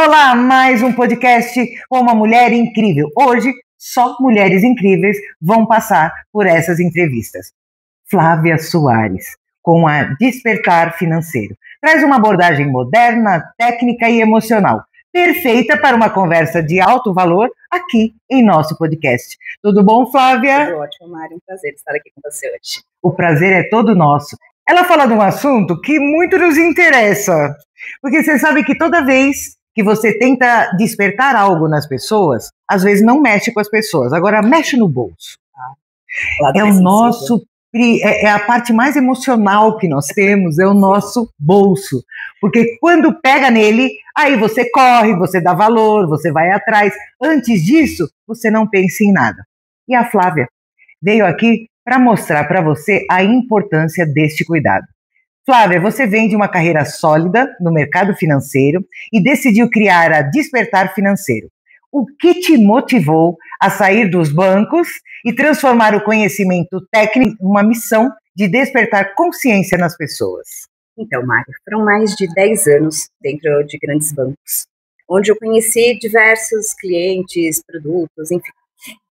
Olá, mais um podcast com uma mulher incrível. Hoje, só mulheres incríveis vão passar por essas entrevistas. Flávia Soares, com a Despertar Financeiro. Traz uma abordagem moderna, técnica e emocional, perfeita para uma conversa de alto valor aqui em nosso podcast. Tudo bom, Flávia? Tudo ótimo, Mari. Um prazer estar aqui com você hoje. O prazer é todo nosso. Ela fala de um assunto que muito nos interessa, porque você sabe que toda vez que você tenta despertar algo nas pessoas, às vezes não mexe com as pessoas, agora mexe no bolso. É o nosso, é a parte mais emocional que nós temos, é o nosso bolso, porque quando pega nele, aí você corre, você dá valor, você vai atrás. Antes disso, você não pensa em nada. E a Flávia veio aqui para mostrar para você a importância deste cuidado. Flávia, você vem de uma carreira sólida no mercado financeiro e decidiu criar a Despertar Financeiro. O que te motivou a sair dos bancos e transformar o conhecimento técnico em uma missão de despertar consciência nas pessoas? Então, Mário, foram mais de 10 anos dentro de grandes bancos, onde eu conheci diversos clientes, produtos, enfim.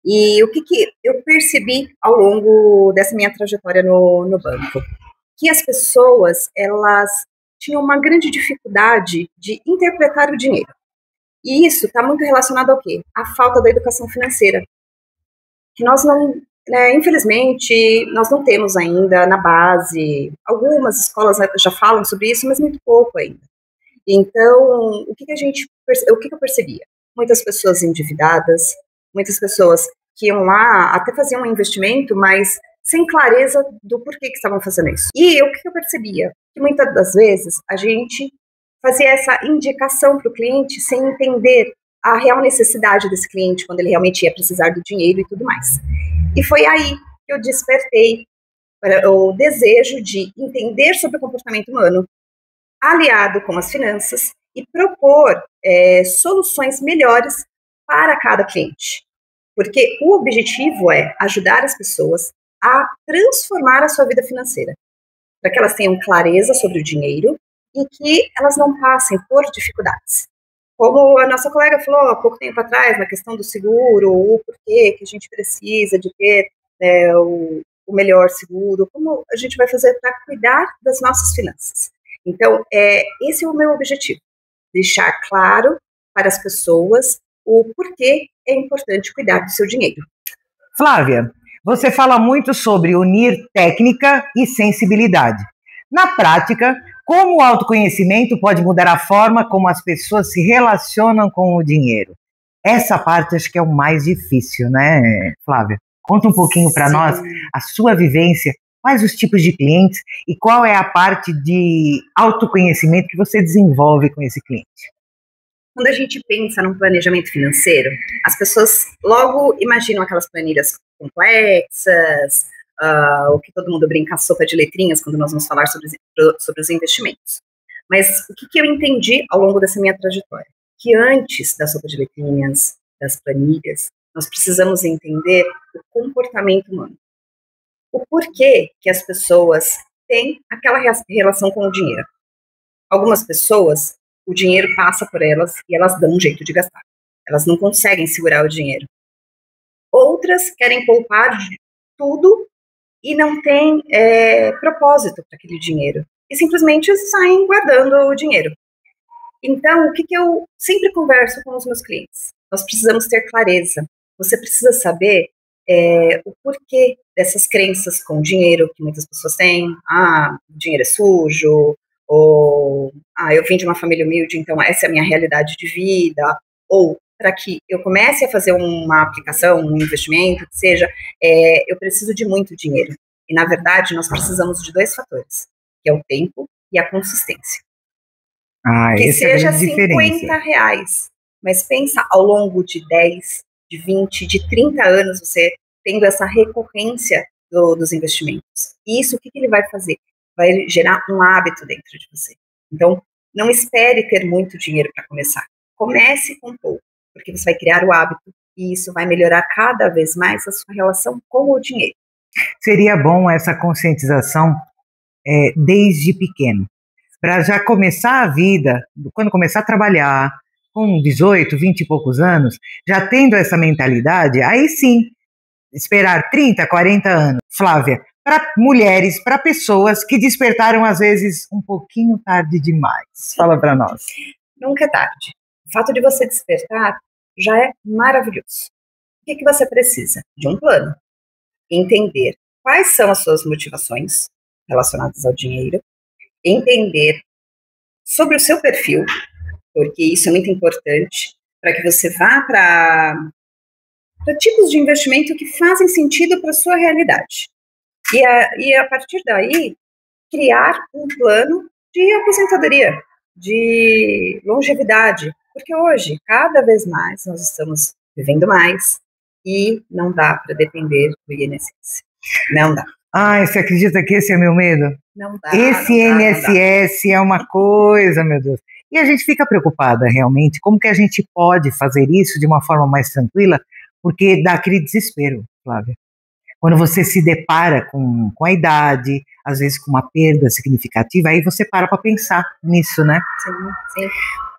E o que eu percebi ao longo dessa minha trajetória no banco? Que as pessoas, elas tinham uma grande dificuldade de interpretar o dinheiro. E isso está muito relacionado ao quê? À falta da educação financeira. Que nós não, infelizmente, nós não temos ainda na base. Algumas escolas já falam sobre isso, mas muito pouco ainda. Então, o que eu percebia? Muitas pessoas endividadas, muitas pessoas que iam lá, até faziam um investimento, mas sem clareza do porquê que estavam fazendo isso. E o que eu percebia? Que muitas das vezes a gente fazia essa indicação para o cliente sem entender a real necessidade desse cliente, quando ele realmente ia precisar do dinheiro e tudo mais. E foi aí que eu despertei o desejo de entender sobre o comportamento humano, aliado com as finanças, e propor soluções melhores para cada cliente. Porque o objetivo é ajudar as pessoas a transformar a sua vida financeira, para que elas tenham clareza sobre o dinheiro e que elas não passem por dificuldades. Como a nossa colega falou há pouco tempo atrás, na questão do seguro, o porquê que a gente precisa de ter o melhor seguro, como a gente vai fazer para cuidar das nossas finanças. Então, esse é o meu objetivo, deixar claro para as pessoas o porquê é importante cuidar do seu dinheiro. Flávia, você fala muito sobre unir técnica e sensibilidade. Na prática, como o autoconhecimento pode mudar a forma como as pessoas se relacionam com o dinheiro? Essa parte acho que é o mais difícil, né, Flávia? Conta um pouquinho para nós a sua vivência, quais os tipos de clientes e qual é a parte de autoconhecimento que você desenvolve com esse cliente. Quando a gente pensa num planejamento financeiro, as pessoas logo imaginam aquelas planilhas complexas, o que todo mundo brinca, a sopa de letrinhas, quando nós vamos falar sobre os investimentos. Mas o que eu entendi ao longo dessa minha trajetória? Que antes da sopa de letrinhas, das planilhas, nós precisamos entender o comportamento humano. O porquê que as pessoas têm aquela relação com o dinheiro. Algumas pessoas, o dinheiro passa por elas e elas dão um jeito de gastar. Elas não conseguem segurar o dinheiro. Outras querem poupar tudo e não têm propósito para aquele dinheiro. E simplesmente saem guardando o dinheiro. Então, o que eu sempre converso com os meus clientes? Nós precisamos ter clareza. Você precisa saber o porquê dessas crenças com o dinheiro que muitas pessoas têm. O dinheiro é sujo, ou eu vim de uma família humilde, então essa é a minha realidade de vida, ou para que eu comece a fazer uma aplicação, um investimento, que seja, eu preciso de muito dinheiro. E, na verdade, nós precisamos de 2 fatores, que é o tempo e a consistência. Que seja R$50, mas pensa ao longo de 10, de 20, de 30 anos, você tendo essa recorrência dos investimentos. E isso, o que ele vai fazer? Vai gerar um hábito dentro de você. Então, não espere ter muito dinheiro para começar. Comece com pouco, porque você vai criar o hábito e isso vai melhorar cada vez mais a sua relação com o dinheiro. Seria bom essa conscientização desde pequeno, para já começar a vida, quando começar a trabalhar, com 18, 20 e poucos anos, já tendo essa mentalidade, aí sim, esperar 30, 40 anos. Flávia, para mulheres, para pessoas que despertaram às vezes um pouquinho tarde demais. Fala para nós. Nunca é tarde. O fato de você despertar já é maravilhoso. O que você precisa? De um plano. Entender quais são as suas motivações relacionadas ao dinheiro, entender sobre o seu perfil, porque isso é muito importante para que você vá para tipos de investimento que fazem sentido para a sua realidade. E a partir daí, criar um plano de aposentadoria, de longevidade, porque hoje, cada vez mais, nós estamos vivendo mais e não dá para depender do INSS. Não dá. Ai, você acredita que esse é meu medo? Não dá. Esse INSS é uma coisa, meu Deus. E a gente fica preocupada, realmente, como que a gente pode fazer isso de uma forma mais tranquila, porque dá aquele desespero, Flávia. Quando você se depara com a idade, às vezes com uma perda significativa, aí você para pensar nisso, né? Sim, sim.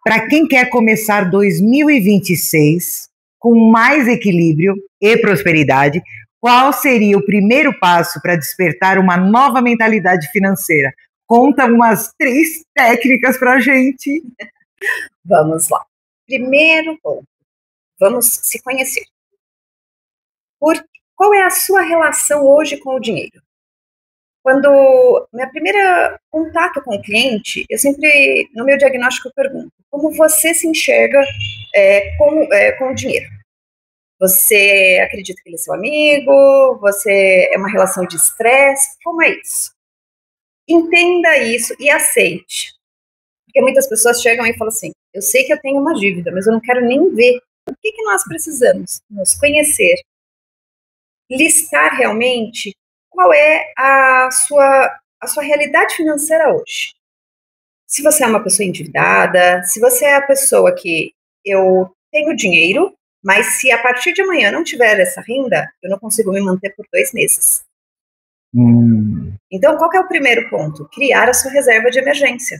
Para quem quer começar 2026 com mais equilíbrio e prosperidade, qual seria o primeiro passo para despertar uma nova mentalidade financeira? Conta umas 3 técnicas para a gente. Vamos lá. Primeiro ponto, vamos se conhecer. Qual é a sua relação hoje com o dinheiro? Quando meu primeiro contato com o cliente, eu sempre, no meu diagnóstico, eu pergunto, como você se enxerga com o dinheiro? Você acredita que ele é seu amigo? Você é uma relação de estresse? Como é isso? Entenda isso e aceite. Porque muitas pessoas chegam e falam assim, eu sei que eu tenho uma dívida, mas eu não quero nem ver. O que nós precisamos? Nos conhecer. Listar realmente qual é a sua realidade financeira hoje. Se você é uma pessoa endividada, se você é a pessoa que eu tenho dinheiro, mas se a partir de amanhã não tiver essa renda, eu não consigo me manter por 2 meses. Então, qual que é o primeiro ponto? Criar a sua reserva de emergência.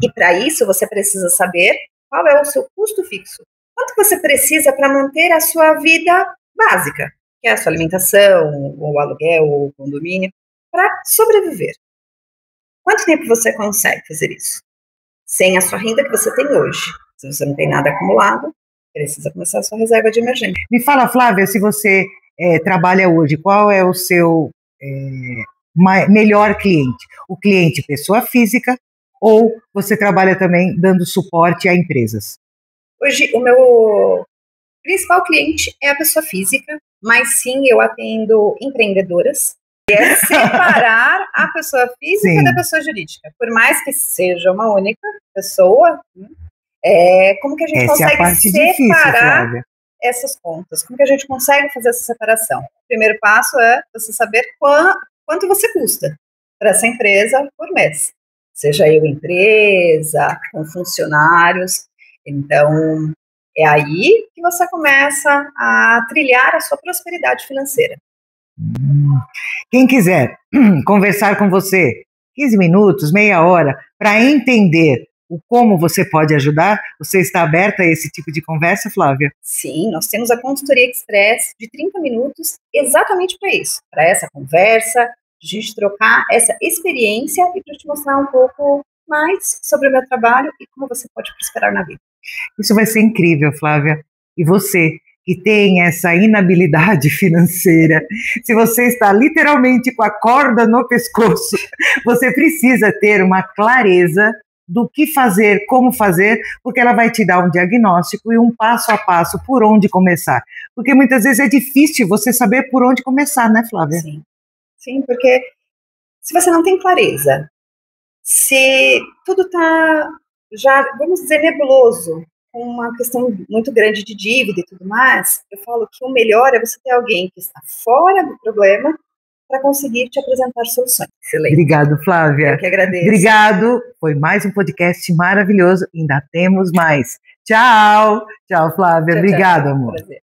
E para isso, você precisa saber qual é o seu custo fixo. Quanto você precisa para manter a sua vida básica, que é a sua alimentação, o aluguel, o condomínio, para sobreviver. Quanto tempo você consegue fazer isso? Sem a sua renda que você tem hoje. Se você não tem nada acumulado, precisa começar a sua reserva de emergência. Me fala, Flávia, se você trabalha hoje, qual é o seu melhor cliente? O cliente pessoa física ou você trabalha também dando suporte a empresas? Hoje, o meu principal cliente é a pessoa física, mas sim, eu atendo empreendedoras. É separar a pessoa física da pessoa jurídica. Por mais que seja uma única pessoa, como que a gente consegue separar essas contas? Como que a gente consegue fazer essa separação? O primeiro passo é você saber quanto você custa para essa empresa por mês. Seja eu empresa, com funcionários. Então, é aí que você começa a trilhar a sua prosperidade financeira. Quem quiser conversar com você 15 minutos, meia hora, para entender o como você pode ajudar, você está aberta a esse tipo de conversa, Flávia? Sim, nós temos a consultoria express de 30 minutos exatamente para isso, para essa conversa, a gente trocar essa experiência e para te mostrar um pouco mais sobre o meu trabalho e como você pode prosperar na vida. Isso vai ser incrível, Flávia. E você, que tem essa inabilidade financeira, se você está literalmente com a corda no pescoço, você precisa ter uma clareza do que fazer, como fazer, porque ela vai te dar um diagnóstico e um passo a passo por onde começar. Porque muitas vezes é difícil você saber por onde começar, né, Flávia? Sim, porque se você não tem clareza, se tudo está já, vamos dizer, nebuloso, com uma questão muito grande de dívida e tudo mais, eu falo que o melhor é você ter alguém que está fora do problema para conseguir te apresentar soluções. Excelente. Obrigado, Flávia. Eu que agradeço. Obrigado. Foi mais um podcast maravilhoso. Ainda temos mais. Tchau. Tchau, Flávia. Obrigada, amor. Prazer.